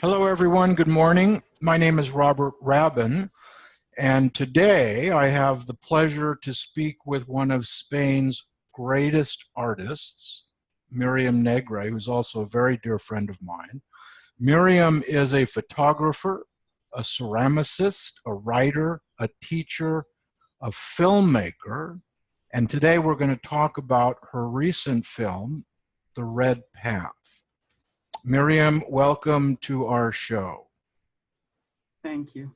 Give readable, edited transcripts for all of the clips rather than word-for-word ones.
Hello, everyone. Good morning. My name is Robert Rabbin, and today I have the pleasure to speak with one of Spain's greatest artists, Myriam Negre, who's also a very dear friend of mine. Myriam is a photographer, a ceramicist, a writer, a teacher, a filmmaker, and today we're going to talk about her recent film, The Red Path. Myriam, welcome to our show. Thank you.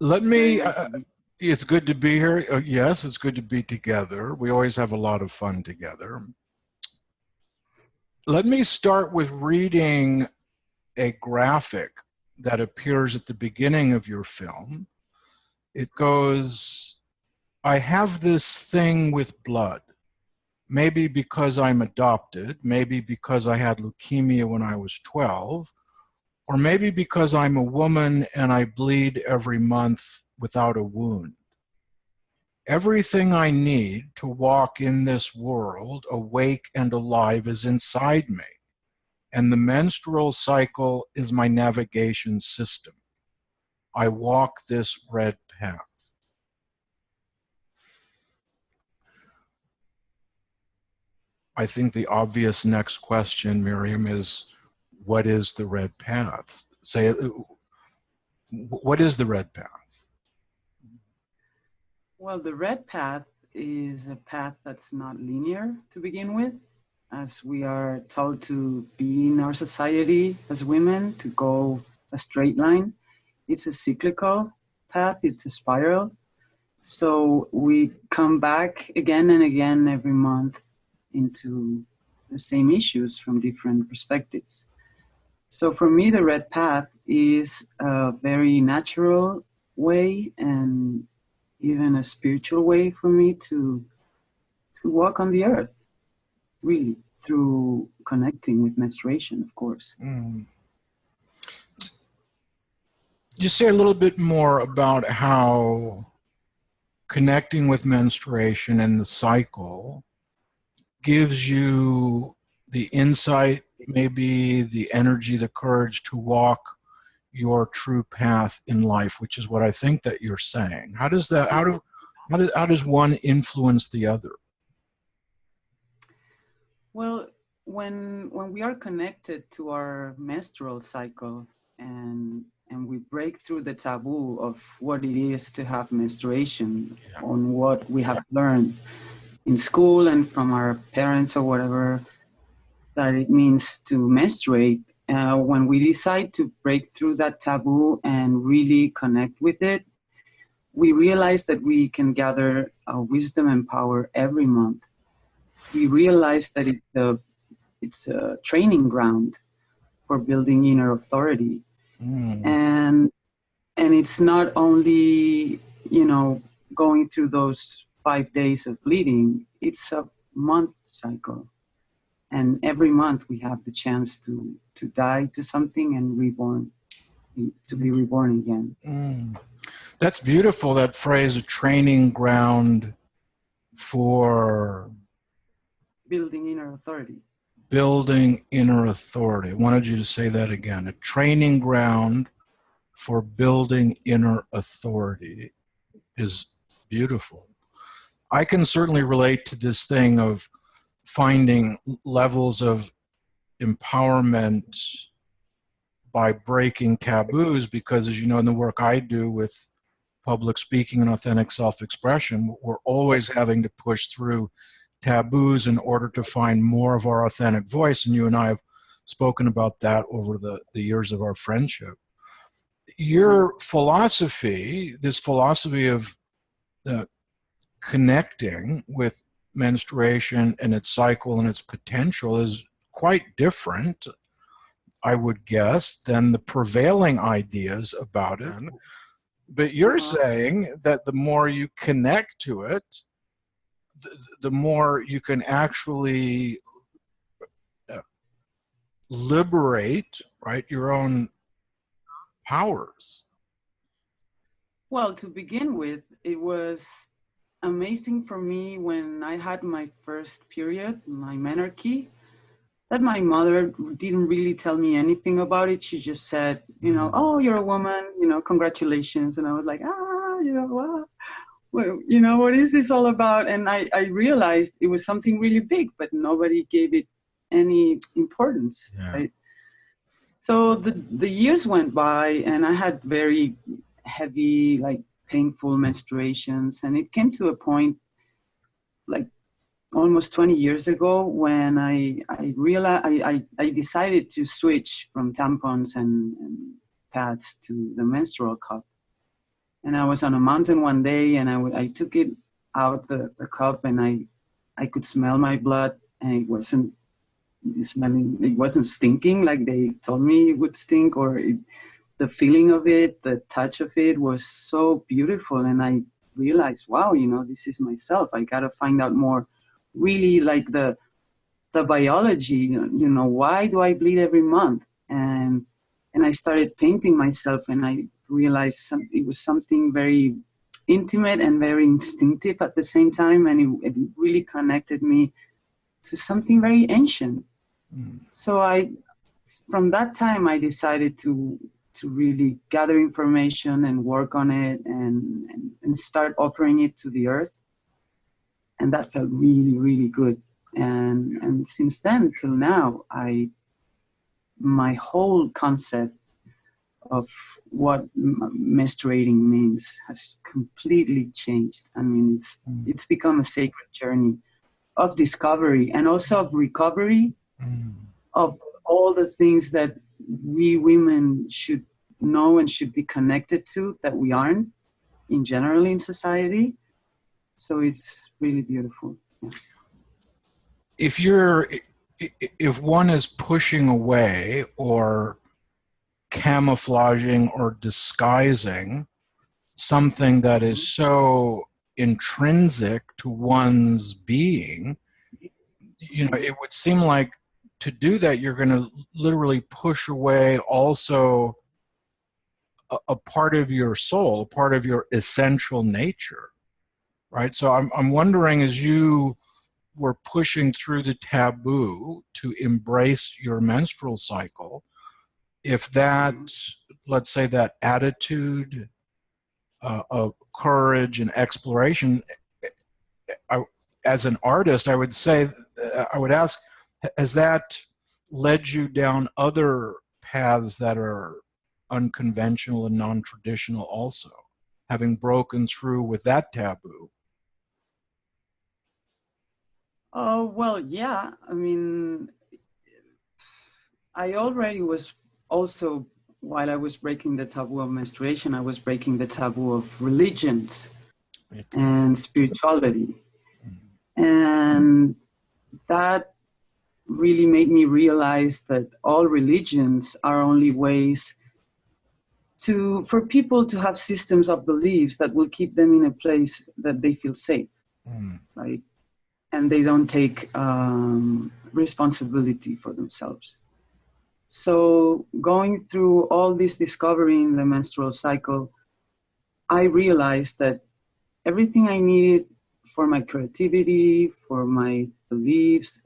It's good to be here. Yes, it's good to be together. We always have a lot of fun together. Let me start with reading a graphic that appears at the beginning of your film. It goes, "I have this thing with blood. Maybe because I'm adopted, maybe because I had leukemia when I was 12, or maybe because I'm a woman and I bleed every month without a wound. Everything I need to walk in this world, awake and alive, is inside me, and the menstrual cycle is my navigation system. I walk this red path." I think the obvious next question, Myriam, is what is the red path? Say, what is the red path? Well, the red path is a path that's not linear to begin with, as we are told to be in our society as women, to go a straight line. It's a cyclical path, it's a spiral. So we come back again and again every month into the same issues from different perspectives. So for me, the red path is a very natural way and even a spiritual way for me to walk on the earth, really, through connecting with menstruation, of course. You say a little bit more about how connecting with menstruation and the cycle gives you the insight, maybe the energy, the courage to walk your true path in life, which is what I think that you're saying. How does that, how does one influence the other? Well, when we are connected to our menstrual cycle and we break through the taboo of what it is to have menstruation, on what we have learned in school and from our parents or whatever, that it means to menstruate. When we decide to break through that taboo and really connect with it, we realize that we can gather wisdom and power every month. We realize that it's a training ground for building inner authority. And it's not only, going through those 5 days of bleeding, it's a month cycle. And every month we have the chance to die to something and to be reborn again. That's beautiful, that phrase, a training ground for building inner authority. Building inner authority. I wanted you to say that again. A training ground for building inner authority is beautiful. I can certainly relate to this thing of finding levels of empowerment by breaking taboos, because as you know, in the work I do with public speaking and authentic self-expression, we're always having to push through taboos in order to find more of our authentic voice. And you and I have spoken about that over the years of our friendship. Your philosophy, this philosophy of connecting with menstruation and its cycle and its potential, is quite different, I would guess, than the prevailing ideas about it. But you're saying that the more you connect to it, the more you can actually liberate, right, your own powers. Well, to begin with, it was amazing for me when I had my first period, my menarche. that my mother didn't really tell me anything about it. She just said, you know, oh, you're a woman, you know, congratulations. And I was like, you know, what? Well, you know, what is this all about? And I realized it was something really big, but nobody gave it any importance, right? So the years went by, and I had very heavy, like painful menstruations. And it came to a point like almost 20 years ago when I realized I decided to switch from tampons and pads to the menstrual cup. And I was on a mountain one day, and I took it out the cup, and I could smell my blood, and it wasn't smelling, it wasn't stinking like they told me it would stink, or the feeling of it, the touch of it was so beautiful. And I realized, wow, you know, this is myself. I got to find out more, really, like the biology, you know, why do I bleed every month? And I started painting myself, and I realized it was something very intimate and very instinctive at the same time, and it really connected me to something very ancient. So from that time, I decided to really gather information and work on it, and start offering it to the earth. And that felt really, really good. And since then till now, my whole concept of what menstruating means has completely changed. I mean, it's become a sacred journey of discovery, and also of recovery, of all the things that we women should know and should be connected to that we aren't in general in society. So it's really beautiful. If one is pushing away or camouflaging or disguising something that is so intrinsic to one's being, you know, it would seem like to do that, you're going to literally push away also a part of your soul, a part of your essential nature, right? So I'm wondering, as you were pushing through the taboo to embrace your menstrual cycle, if that, let's say, that attitude of courage and exploration, as an artist, I would say, I would ask, has that led you down other paths that are unconventional and non-traditional also, having broken through with that taboo? Oh, well, yeah. I mean, I already was also, while I was breaking the taboo of menstruation, I was breaking the taboo of religions and spirituality. And that really made me realize that all religions are only ways for people to have systems of beliefs that will keep them in a place that they feel safe, right? And they don't take responsibility for themselves. So going through all this discovery in the menstrual cycle, I realized that everything I needed for my creativity, for my beliefs,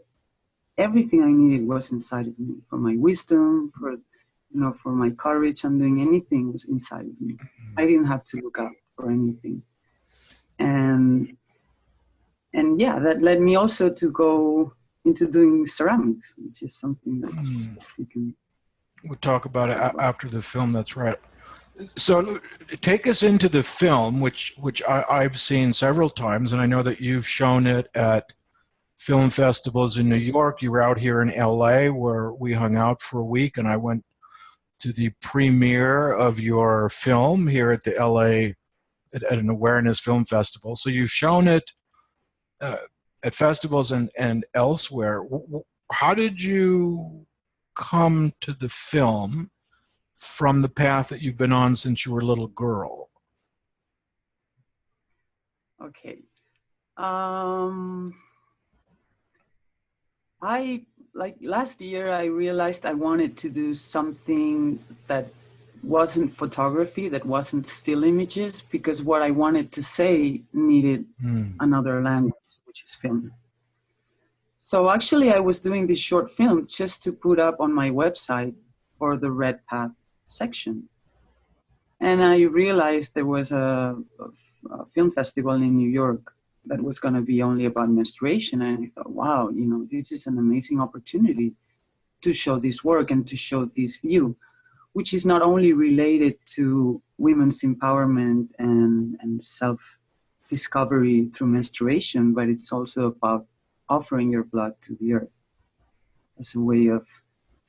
everything I needed was inside of me. For my wisdom, for my courage and doing anything was inside of me. I didn't have to look out for anything. And yeah, that led me also to go into doing ceramics, which is something that we can... We'll talk about it after the film, that's right. So take us into the film, which I've seen several times, and I know that you've shown it at film festivals in New York. You were out here in LA where we hung out for a week, and I went to the premiere of your film here at the LA, at an awareness film festival. So you've shown it at festivals and elsewhere. How did you come to the film from the path that you've been on since you were a little girl? Okay. Last year, I realized I wanted to do something that wasn't photography, that wasn't still images, because what I wanted to say needed another language, which is film. So actually, I was doing this short film just to put up on my website for the Red Path section. And I realized there was a film festival in New York that was going to be only about menstruation. And I thought, wow, you know, this is an amazing opportunity to show this work and to show this view, which is not only related to women's empowerment and self-discovery through menstruation, but it's also about offering your blood to the earth as a way of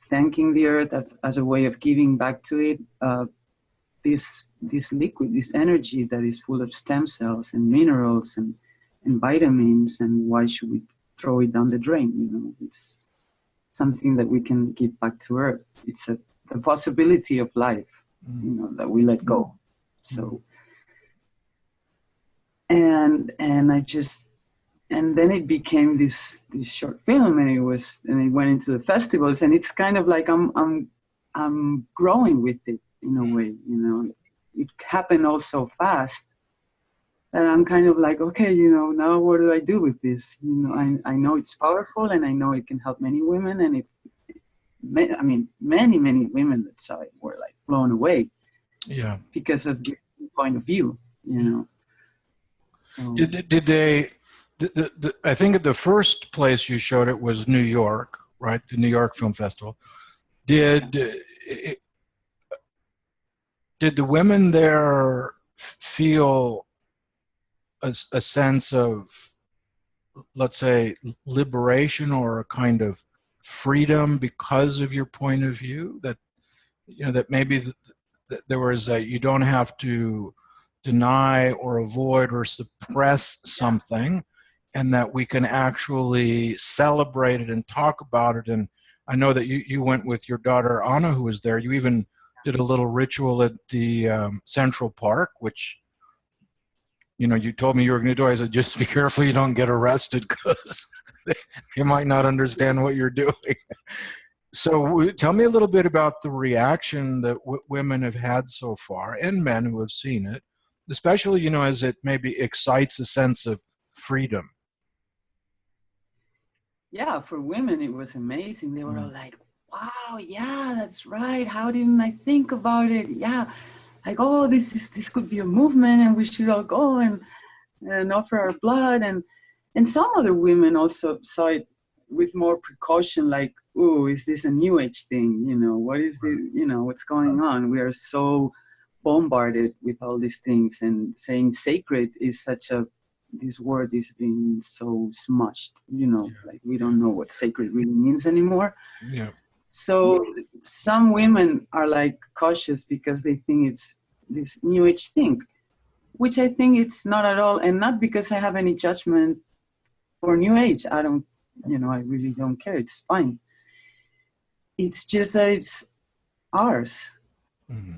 thanking the earth, as a way of giving back to it this liquid, this energy that is full of stem cells and minerals and vitamins. And why should we throw it down the drain? You know, it's something that we can give back to earth. It's the possibility of life, you know, that we let go. So, and then it became this short film, and it went into the festivals, and it's kind of like I'm growing with it in a way, you know. It happened all so fast that I'm kind of like, okay, you know, now what do I do with this? You know, I know it's powerful, and I know it can help many women, and many women that saw it were like blown away, Yeah, because of this point of view, you know. Did they? I think the first place you showed it was New York, right? The New York Film Festival. Did the women there feel a sense of, let's say, liberation or a kind of freedom because of your point of view? That, you know, that maybe there was you don't have to deny or avoid or suppress something, and that we can actually celebrate it and talk about it. And I know that you went with your daughter Anna, who was there. You even did a little ritual at the Central Park, which, you know, you told me you were going to do. I said, just be careful you don't get arrested, because they might not understand what you're doing. So tell me a little bit about the reaction that women have had so far, and men who have seen it, especially, you know, as it maybe excites a sense of freedom. Yeah, for women, it was amazing. They were all like, wow, yeah, that's right. How didn't I think about it? Yeah, like, oh, this could be a movement, and we should all go and offer our blood. And some other women also saw it with more precaution, like, oh, is this a new age thing? You know, what is the, you know, what's going on? We are so bombarded with all these things, and saying sacred is this word is being so smushed, you know, like we don't know what sacred really means anymore. Yeah. So some women are like cautious because they think it's this new age thing, which I think it's not at all. And not because I have any judgment for new age. I don't, you know, I really don't care. It's fine. It's just that it's ours.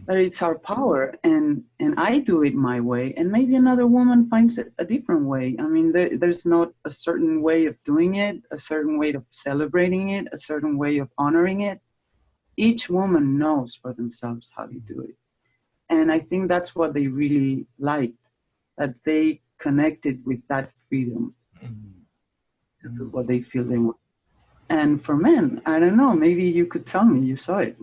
That it's our power, and I do it my way, and maybe another woman finds it a different way. I mean, there's not a certain way of doing it, a certain way of celebrating it, a certain way of honoring it. Each woman knows for themselves how to do it, and I think that's what they really liked, that they connected with that freedom to do what they feel they want. And for men, I don't know, maybe you could tell me you saw it.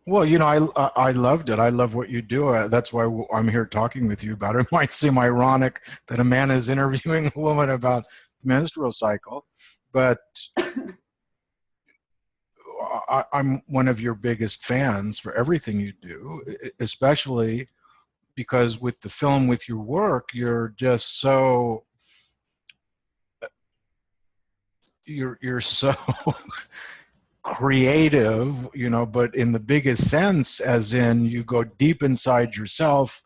Well, you know, I loved it. I love what you do. That's why I'm here talking with you about it. It might seem ironic that a man is interviewing a woman about the menstrual cycle, but I'm one of your biggest fans for everything you do, especially because with the film, with your work, you're just so you're so creative, you know, but in the biggest sense, as in you go deep inside yourself,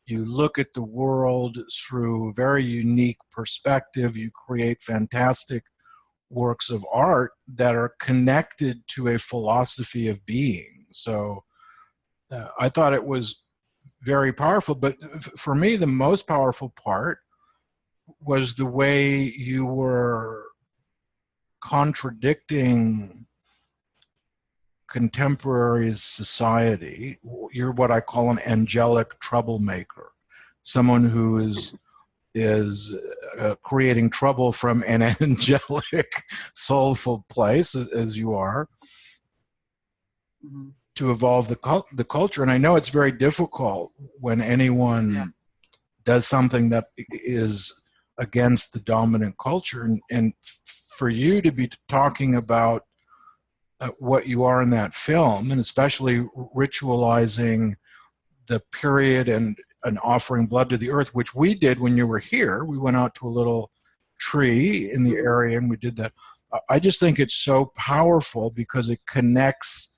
you look at the world through a very unique perspective, you create fantastic works of art that are connected to a philosophy of being. So I thought it was very powerful, but for me, the most powerful part was the way you were contradicting contemporary society. You're what I call an angelic troublemaker, someone who is is creating trouble from an angelic, soulful place, as you are, Mm-hmm. to evolve the culture. And I know it's very difficult when anyone does something that is against the dominant culture. And for you to be talking about what you are in that film, and especially ritualizing the period and offering blood to the earth, which we did when you were here. We went out to a little tree in the area and we did that. I just think it's so powerful because it connects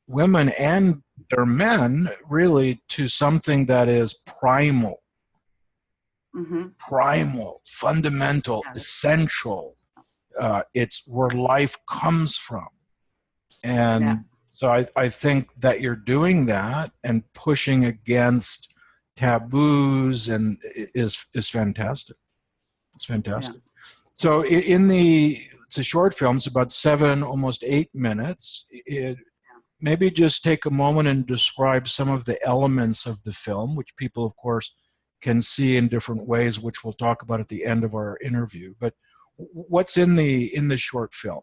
women and their men really to something that is primal, primal, fundamental, essential. It's where life comes from. And so I think that you're doing that and pushing against taboos and is fantastic. It's fantastic. So it's a short film. It's about 7, almost 8 minutes. Maybe just take a moment and describe some of the elements of the film, which people, of course, can see in different ways, which we'll talk about at the end of our interview. But what's in the short film?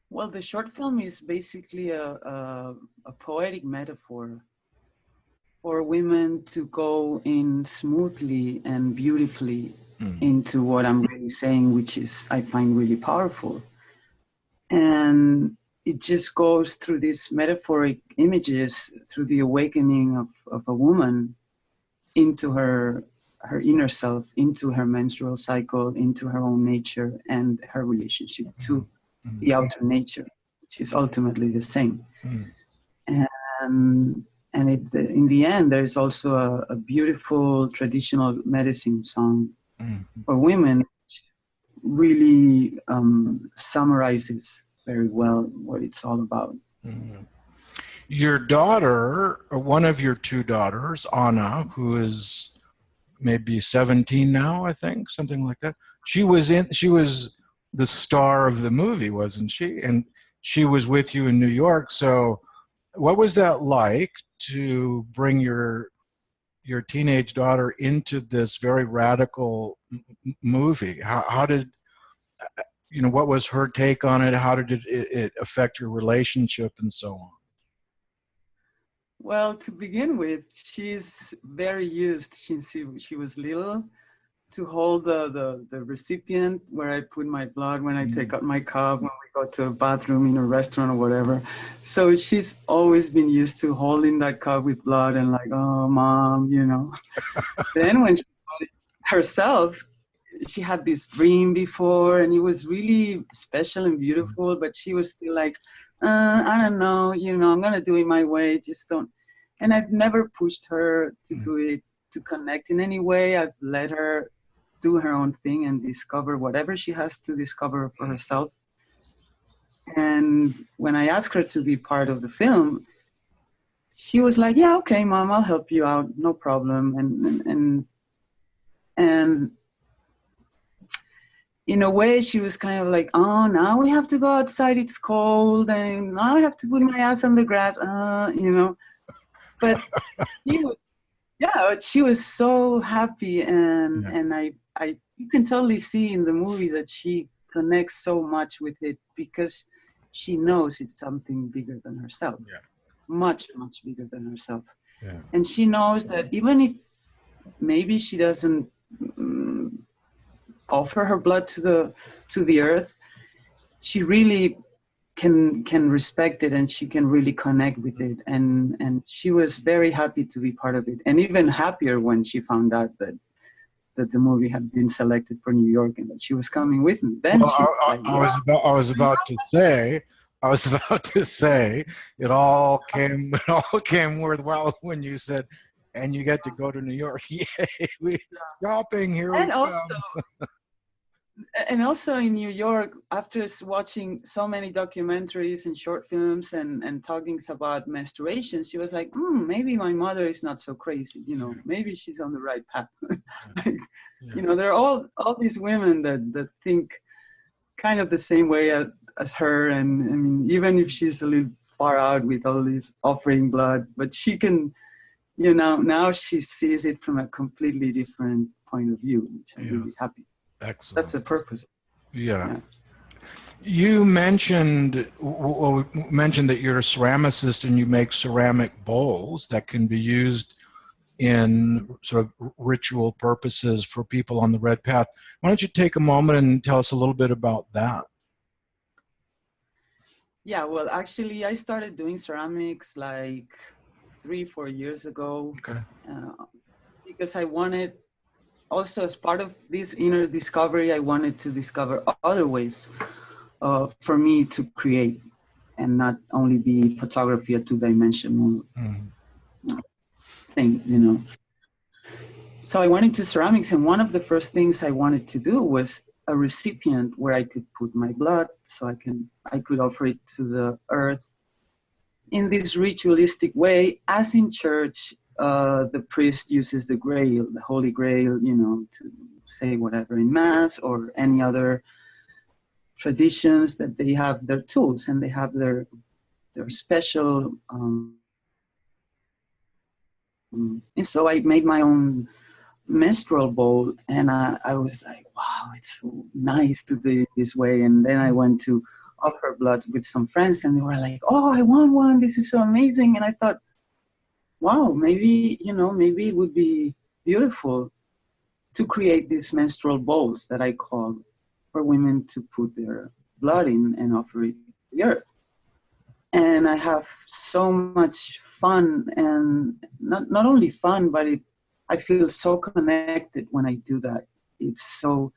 Well, the short film is basically a poetic metaphor for women to go in smoothly and beautifully into what I'm really saying, which is, I find really powerful. And it just goes through these metaphoric images, through the awakening of a woman into her inner self, into her menstrual cycle, into her own nature and her relationship to the outer nature, which is ultimately the same. And in the end, there's also a beautiful traditional medicine song for women, which really summarizes very well what it's all about. Your daughter, or one of your 2 daughters, Anna, who is maybe 17 now, I think, something like that. She was the star of the movie, wasn't she? And she was with you in New York. So what was that like to bring your teenage daughter into this very radical movie? How did, what was her take on it? How did it affect your relationship and so on? Well, to begin with, she's very used since she was little to hold the recipient where I put my blood when I take out my cup, when we go to a bathroom in a restaurant or whatever. So she's always been used to holding that cup with blood and like, oh, mom, Then when she got it herself, she had this dream before and it was really special and beautiful, but she was still like, I don't know, I'm going to do it my way. Just don't. And I've never pushed her to do it, to connect in any way. I've let her do her own thing and discover whatever she has to discover for herself. And when I asked her to be part of the film, she was like, yeah, okay, mom, I'll help you out. No problem. And in a way, she was kind of like, oh, now we have to go outside. It's cold. And now I have to put my ass on the grass, But she was so happy. And you can totally see in the movie that she connects so much with it because she knows it's something bigger than herself. Much, much bigger than herself. And she knows that even if maybe she doesn't offer her blood to the earth, she really can respect it and she can really connect with it. And she was very happy to be part of it, and even happier when she found out that the movie had been selected for New York and that she was coming with me. Then I was about to say it all came worthwhile when you said, and you get to go to New York. Yay, we shopping here. And also in New York, after watching so many documentaries and short films and talkings about menstruation, she was like, maybe my mother is not so crazy, maybe she's on the right path. There are all these women that think kind of the same way as her. And I mean, even if she's a little far out with all this offering blood, but she can, now she sees it from a completely different point of view, which I'm really happy. Excellent. That's the purpose. Yeah. You mentioned that you're a ceramicist and you make ceramic bowls that can be used in sort of ritual purposes for people on the Red Path. Why don't you take a moment and tell us a little bit about that? Yeah, well, actually, I started doing ceramics like 3-4 years ago, because I wanted, also as part of this inner discovery, I wanted to discover other ways for me to create and not only be photography, a two-dimensional thing. So I went into ceramics, and one of the first things I wanted to do was a recipient where I could put my blood, so I could offer it to the earth in this ritualistic way, as in church. The priest uses the grail, the Holy Grail, to say whatever in Mass or any other traditions, that they have their tools and they have their special. And so I made my own menstrual bowl, and I was like, wow, it's so nice to do it this way. And then I went to offer blood with some friends, and they were like, oh, I want one. This is so amazing. And I thought, wow, maybe it would be beautiful to create these menstrual bowls that I call for women to put their blood in and offer it to the earth. And I have so much fun, and not only fun, but I feel so connected when I do that. It's so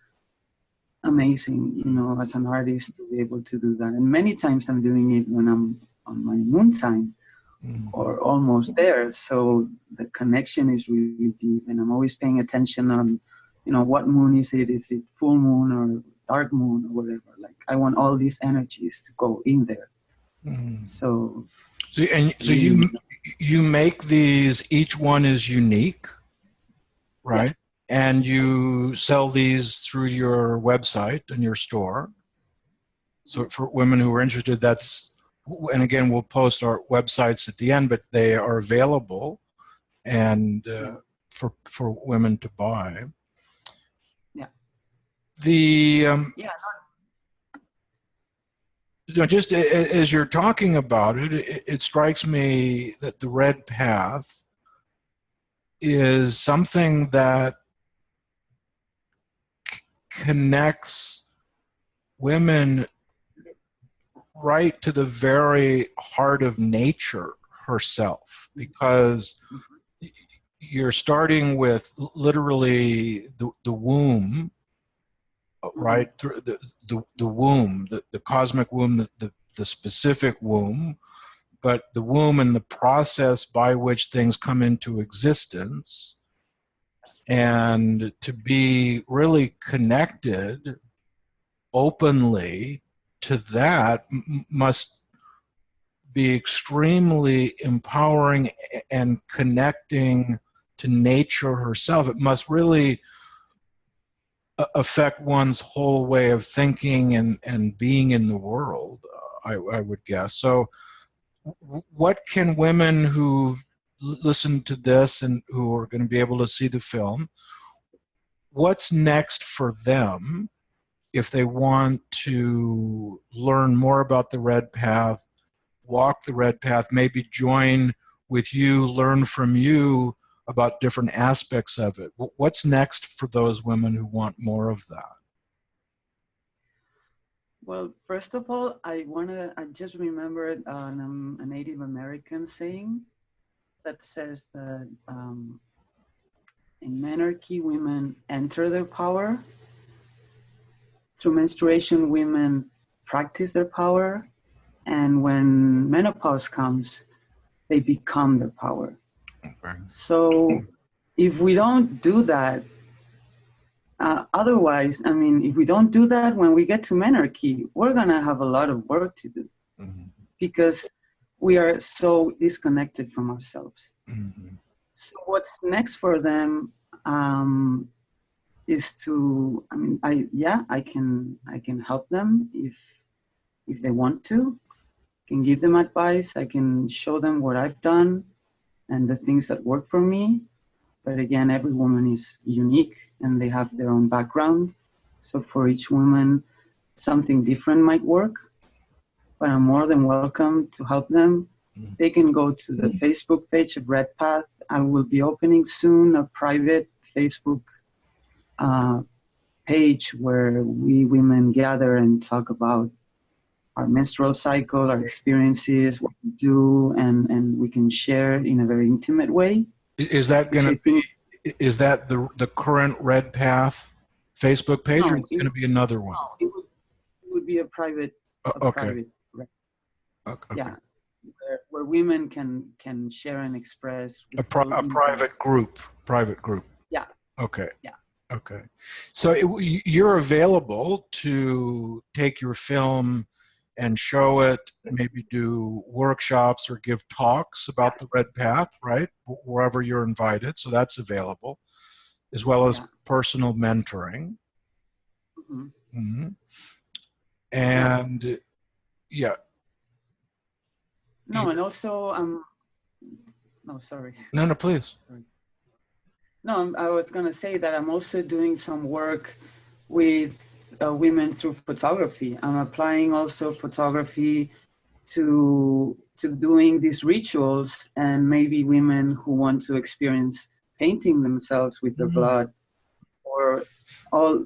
amazing, as an artist to be able to do that. And many times I'm doing it when I'm on my moon time or almost there. So the connection is really deep, and I'm always paying attention on, what moon is it? Is it full moon or dark moon or whatever? Like, I want all these energies to go in there. So you make these, each one is unique, right? Yeah. And you sell these through your website and your store. So for women who are interested, and again, we'll post our websites at the end, but they are available and for women to buy. Yeah. Just as you're talking about it, it strikes me that the Red Path is something that connects women right to the very heart of nature herself, because you're starting with literally the womb, right? Through the womb, the cosmic womb, the specific womb, but the womb and the process by which things come into existence, and to be really connected openly to that must be extremely empowering and connecting to nature herself. It must really affect one's whole way of thinking and being in the world, I would guess. So what can women who listen to this and who are going to be able to see the film, what's next for them if they want to learn more about the Red Path, walk the Red Path, maybe join with you, learn from you about different aspects of it? What's next for those women who want more of that? Well, first of all, I just remembered a Native American saying that says that in menarche, women enter their power. Through menstruation, women practice their power. And when menopause comes, they become their power. Okay. So if we don't do that, otherwise, if we don't do that when we get to menarche, we're going to have a lot of work to do because we are so disconnected from ourselves. So what's next for them is to, I can help them if they want to. I can give them advice. I can show them what I've done and the things that work for me. But again, every woman is unique and they have their own background. So for each woman, something different might work, but I'm more than welcome to help them. They can go to the Facebook page of Red Path. I will be opening soon a private Facebook page where we women gather and talk about our menstrual cycle, our experiences, what we do, and we can share in a very intimate way. Is that going to be, is that the current Red Path Facebook page, or is it going to be another one? No, it would be a private. Okay. Okay. Yeah, where women can share and express. A private group. Yeah. Okay. Yeah. Okay. So you're available to take your film and show it, maybe do workshops or give talks about the Red Path, right? Wherever you're invited. So that's available, as well as personal mentoring. Mm-hmm. Mm-hmm. And yeah. No, and also, no, sorry. No, please. No, I was going to say that I'm also doing some work with women through photography. I'm applying also photography to doing these rituals, and maybe women who want to experience painting themselves with their blood, or all,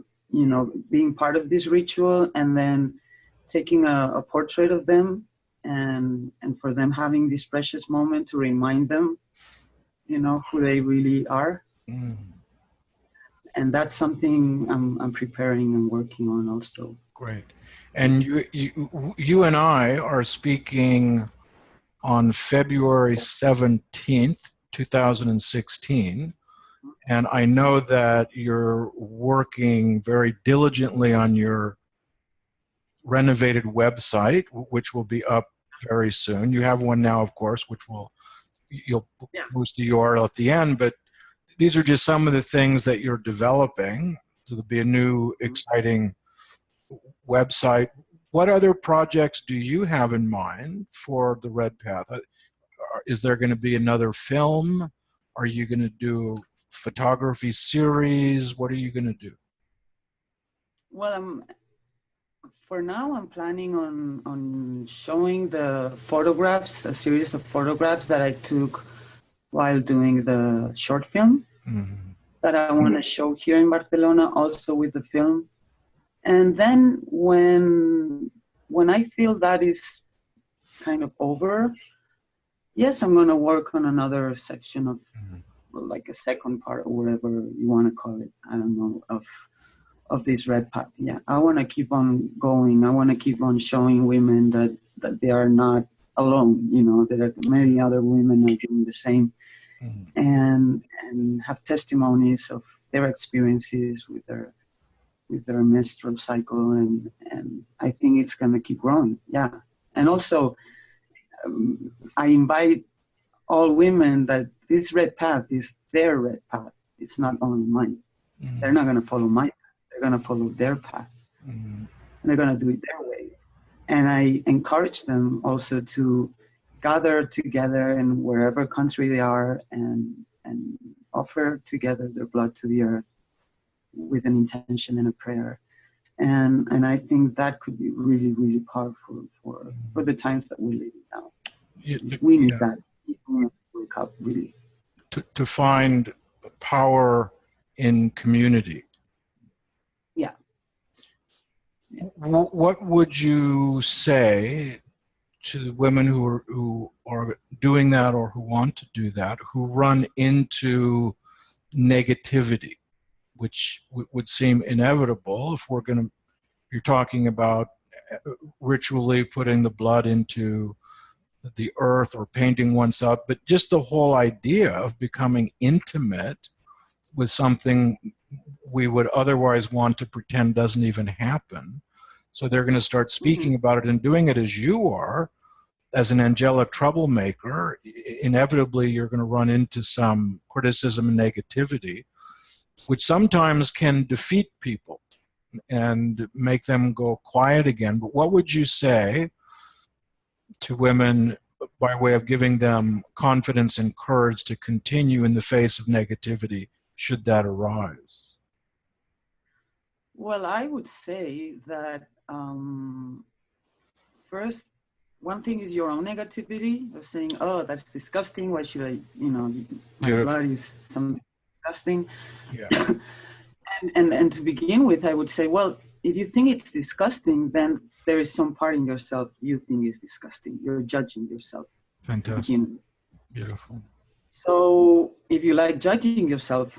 being part of this ritual, and then taking a portrait of them, and for them having this precious moment to remind them, who they really are. And that's something I'm preparing and working on also. Great. And you and I are speaking on February 17th, 2016. And I know that you're working very diligently on your renovated website, which will be up very soon. You have one now, of course, which you'll post the URL at the end, but these are just some of the things that you're developing. So there'll be a new, exciting website. What other projects do you have in mind for the Red Path? Is there going to be another film? Are you going to do photography series? What are you going to do? Well, for now, I'm planning on showing the photographs, a series of photographs that I took while doing the short film that I want to show here in Barcelona, also with the film. And then when I feel that is kind of over, yes, I'm going to work on another section of, like a second part or whatever you want to call it. I don't know, of this Red Path. Yeah, I want to keep on going. I want to keep on showing women that they are not alone. There are many other women are doing the same, and have testimonies of their experiences with their menstrual cycle, and I think it's going to keep growing. Yeah, and also I invite all women that this Red Path is their Red Path. It's not only mine. They're not going to follow my path. They're going to follow their path. And they're going to do it their way. And I encourage them also to gather together in wherever country they are and offer together their blood to the earth with an intention and a prayer. And I think that could be really, really powerful for the times that we're living now. We need that. Wake up, really. To find power in community. Yeah. What would you say to the women who are doing that or who want to do that, who run into negativity, which would seem inevitable if you're talking about ritually putting the blood into the earth or painting oneself, but just the whole idea of becoming intimate with something we would otherwise want to pretend doesn't even happen. So they're going to start speaking about it and doing it as you are, as an angelic troublemaker. Inevitably, you're going to run into some criticism and negativity, which sometimes can defeat people and make them go quiet again. But what would you say to women by way of giving them confidence and courage to continue in the face of negativity, should that arise? Well, I would say that first, one thing is your own negativity of saying, "Oh, that's disgusting. Why should I? My blood is something disgusting." Yeah. and to begin with, I would say, well, if you think it's disgusting, then there is some part in yourself you think is disgusting. You're judging yourself. Fantastic. Beautiful. So if you like judging yourself,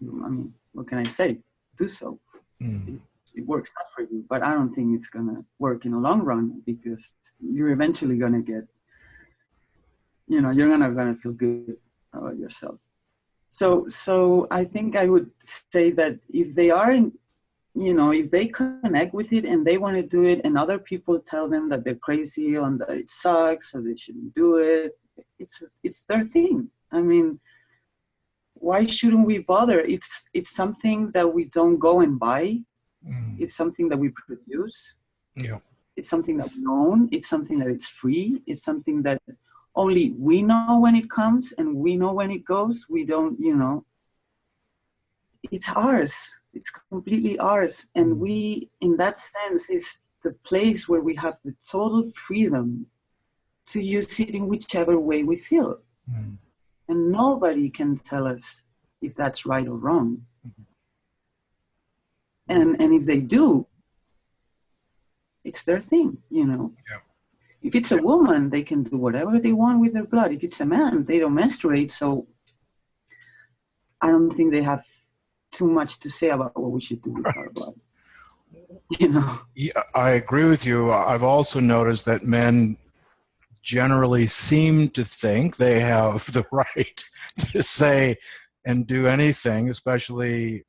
I mean, what can I say? Do so. It works out for you, but I don't think it's gonna work in the long run, because you're eventually gonna get, you're not gonna feel good about yourself. So I think I would say that if they are if they connect with it and they want to do it, and other people tell them that they're crazy and that it sucks, so they shouldn't do it, it's their thing. I mean, why shouldn't we bother? It's something that we don't go and buy. It's something that we produce. Yeah. It's something that we own. It's something that it's free. It's something that only we know when it comes and we know when it goes. We don't, it's ours. It's completely ours. And we, in that sense, is the place where we have the total freedom to use it in whichever way we feel. And nobody can tell us if that's right or wrong. And if they do, it's their thing, Yeah. If it's a woman, they can do whatever they want with their blood. If it's a man, they don't menstruate, so I don't think they have too much to say about what we should do with our blood. Yeah, I agree with you. I've also noticed that men generally seem to think they have the right to say and do anything, especially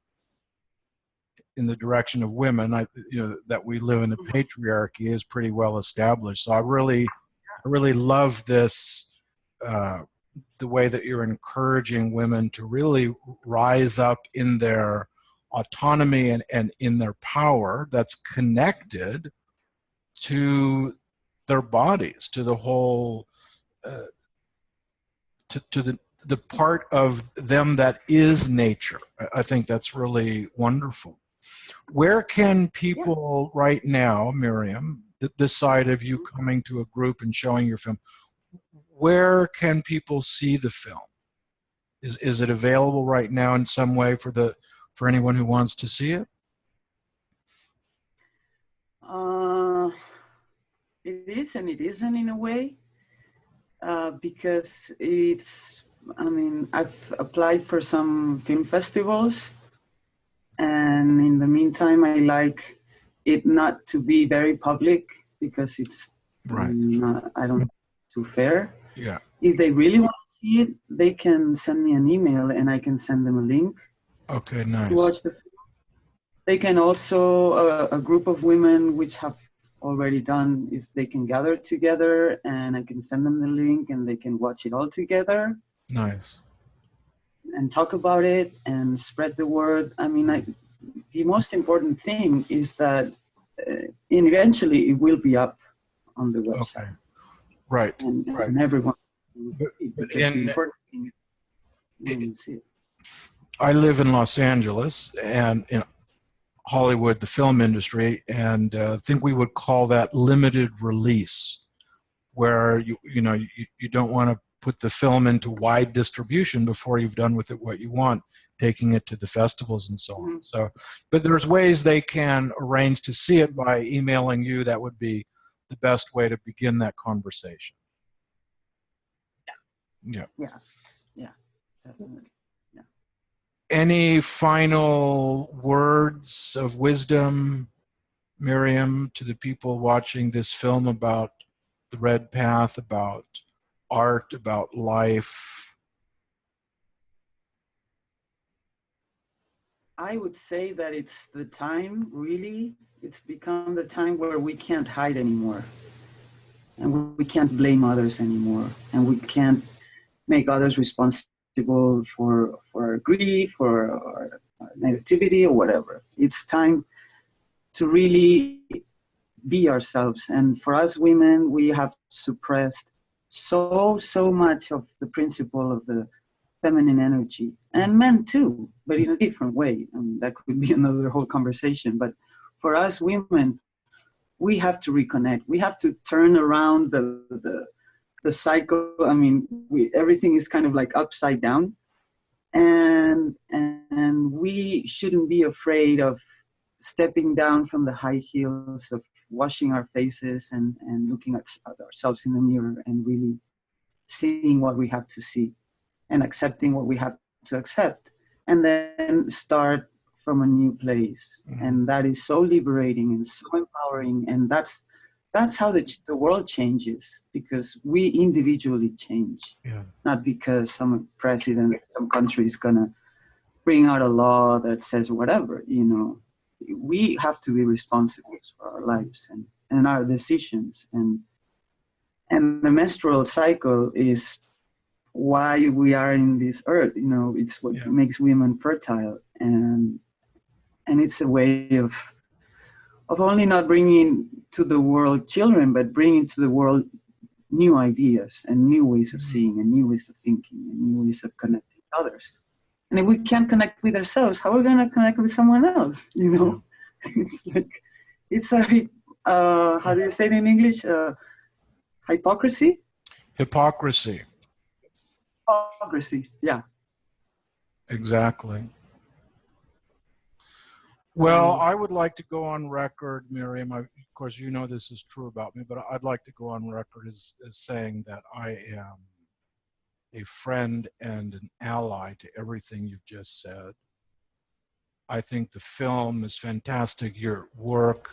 in the direction of women. That we live in a patriarchy is pretty well established. So I really love this, the way that you're encouraging women to really rise up in their autonomy and in their power that's connected to their bodies, to the whole, to the part of them that is nature. I think that's really wonderful. Where can people right now, Myriam, this side of you coming to a group and showing your film, where can people see the film? Is it available right now in some way for anyone who wants to see it? It is and it isn't in a way, because I've applied for some film festivals, and in the meantime, I like it not to be very public, because it's not, I don't think it's too fair. Yeah. If they really want to see it, they can send me an email and I can send them a link. Okay, nice. To watch the film. They can also, a group of women which have already done is they can gather together and I can send them the link and they can watch it all together. Nice. And talk about it and spread the word. I mean, the most important thing is that eventually it will be up on the website. Okay. Right. And everyone. But the important thing is see it. I live in Los Angeles and in Hollywood, the film industry, and I think we would call that limited release, where you don't want to put the film into wide distribution before you've done with it what you want, taking it to the festivals and so on. So, but there's ways they can arrange to see it by emailing you. That would be the best way to begin that conversation. Yeah. Definitely. Yeah. Any final words of wisdom, Myriam, to the people watching this film about the Red Path, about art, about life? I would say that it's the time, really, it's become the time where we can't hide anymore. And we can't blame others anymore. And we can't make others responsible for our grief or our negativity or whatever. It's time to really be ourselves. And for us women, we have suppressed so much of the principle of the feminine energy, and men too, but in a different way. I mean, that could be another whole conversation. But for us women, we have to reconnect. We have to turn around the cycle. I mean, everything is kind of like upside down, and we shouldn't be afraid of stepping down from the high heels, of washing our faces and looking at ourselves in the mirror and really seeing what we have to see and accepting what we have to accept, and then start from a new place. And that is so liberating and so empowering, and that's how the world changes, because we individually change. Yeah. Not because some president of some country is gonna bring out a law that says whatever. We have to be responsible for our lives and our decisions, and the menstrual cycle is why we are in this earth. It's what makes women fertile, and it's a way of only not bringing to the world children, but bringing to the world new ideas and new ways of seeing and new ways of thinking and new ways of connecting with others. And if we can't connect with ourselves, how are we going to connect with someone else? It's like, it's a, how do you say it in English? Hypocrisy? Hypocrisy. Hypocrisy, yeah. Exactly. Well, I would like to go on record, Myriam. Of course, you know this is true about me, but I'd like to go on record as saying that I am a friend and an ally to everything you've just said. I think the film is fantastic. Your work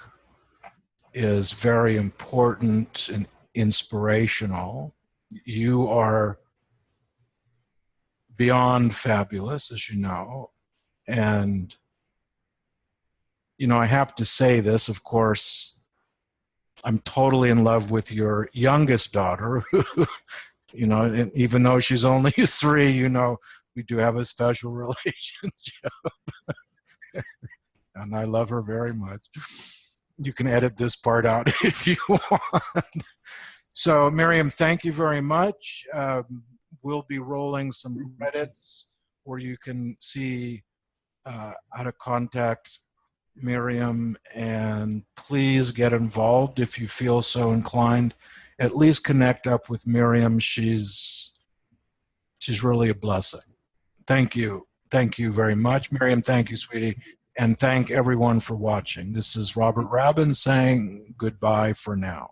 is very important and inspirational. You are beyond fabulous, as you know. And, I have to say this, of course, I'm totally in love with your youngest daughter, and even though she's only 3, we do have a special relationship. And I love her very much. You can edit this part out if you want. So, Myriam, thank you very much. We'll be rolling some credits where you can see how to contact Myriam, and please get involved if you feel so inclined. At least connect up with Myriam. She's really a blessing. Thank you. Thank you very much. Myriam, thank you, sweetie. And thank everyone for watching. This is Robert Rabbin saying goodbye for now.